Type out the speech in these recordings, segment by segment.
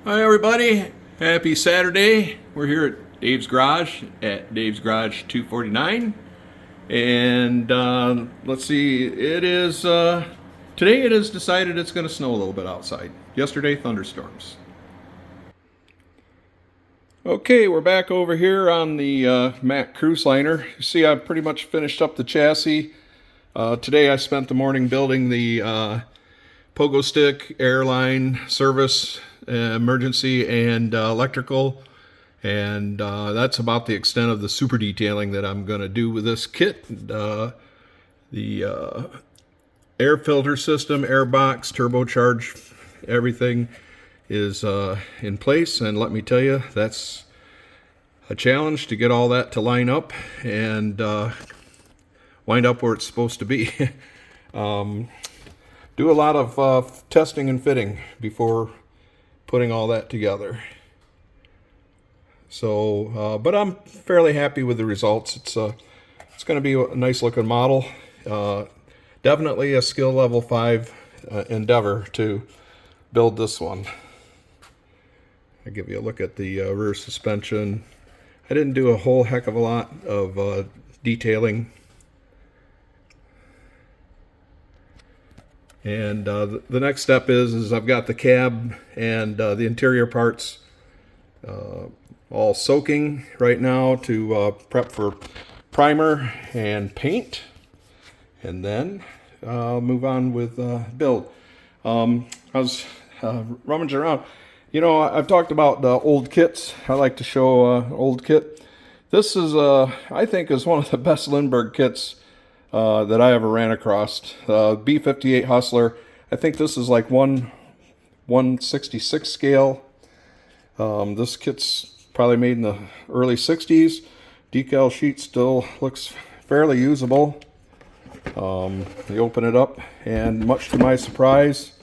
Hi everybody, happy Saturday. We're here at Dave's Garage at Dave's Garage 249, and let's see, today it is decided it's going to snow a little bit outside. Yesterday, thunderstorms. Okay, we're back over here on the Mack Cruiseliner. You see, I've pretty much finished up the chassis. Today I spent the morning building the pogo stick, airline, service, emergency, and electrical, and that's about the extent of the super detailing that I'm going to do with this kit. The air filter system, air box, turbocharge, everything is in place, and let me tell you, that's a challenge to get all that to line up and wind up where it's supposed to be. Do a lot of testing and fitting before putting all that together. So, but I'm fairly happy with the results. It's going to be a nice looking model. Definitely a skill level 5 endeavor to build this one. I'll give you a look at the rear suspension. I didn't do a whole heck of a lot of detailing. And the next step is I've got the cab and the interior parts all soaking right now to prep for primer and paint, and then I'll move on with build. I was rummaging around. You know, I've talked about the old kits. I like to show old kit. This is, I think, is one of the best Lindberg kits that I ever ran across. B-58 Hustler. I think this is like 1/166 scale. This kit's probably made in the early 60s. Decal sheet still looks fairly usable. You open it up, and much to my surprise,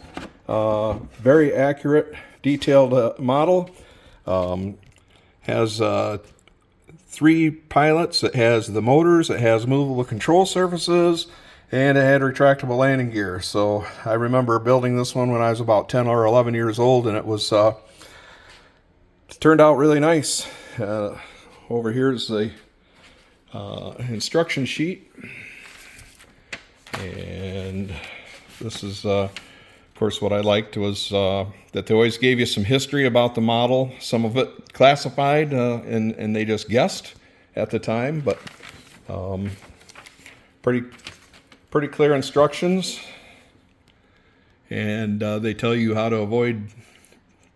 very accurate, detailed model. Has 3 pilots. It has the motors, it has movable control surfaces, and it had retractable landing gear. So I remember building this one when I was about 10 or 11 years old, and it was turned out really nice. Over here is the instruction sheet, and this is of course what I liked was that they always gave you some history about the model, some of it classified, and they just guessed at the time, but pretty clear instructions, and they tell you how to avoid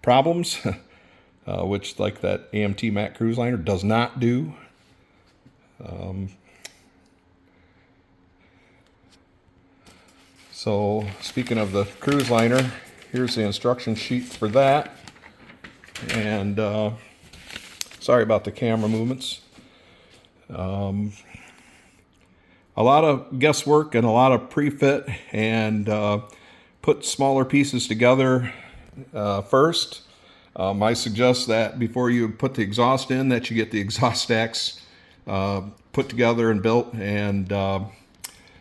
problems, which, like that AMT Mack Cruiseliner does not do. So speaking of the Cruiseliner, here's the instruction sheet for that. And sorry about the camera movements. A lot of guesswork and a lot of pre-fit, and put smaller pieces together first. I suggest that before you put the exhaust in, that you get the exhaust stacks put together and built, and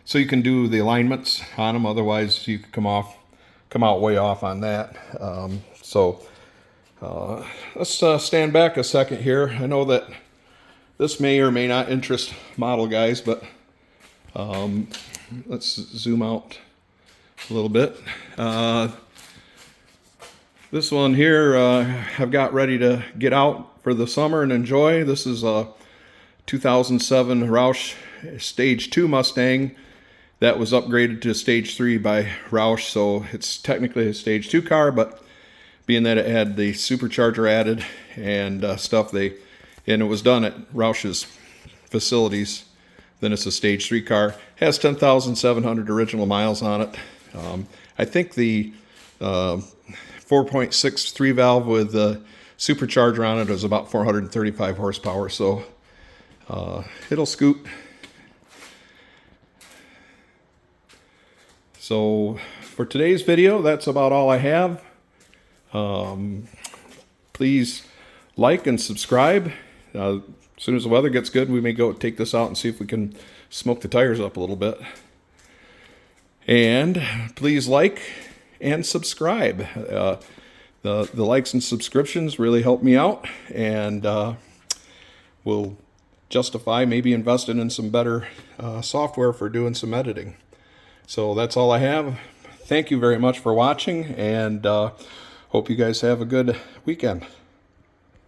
so you can do the alignments on them. Otherwise, you could come out way off on that. Let's stand back a second here. I know that this may or may not interest model guys, but let's zoom out a little bit. This one here I've got ready to get out for the summer and enjoy. This is a 2007 Roush Stage 2 Mustang that was upgraded to Stage 3 by Roush, so it's technically a Stage 2 car, but being that it had the supercharger added and stuff, and it was done at Roush's facilities, then it's a Stage 3 car. Has 10,700 original miles on it. I think the 4.6 3-valve with the supercharger on it is about 435 horsepower, so it'll scoot. So for today's video, that's about all I have. Please like and subscribe. As soon as the weather gets good, we may go take this out and see if we can smoke the tires up a little bit. And please like and subscribe. The likes and subscriptions really help me out, and will justify maybe investing in some better software for doing some editing. So that's all I have. Thank you very much for watching, and hope you guys have a good weekend.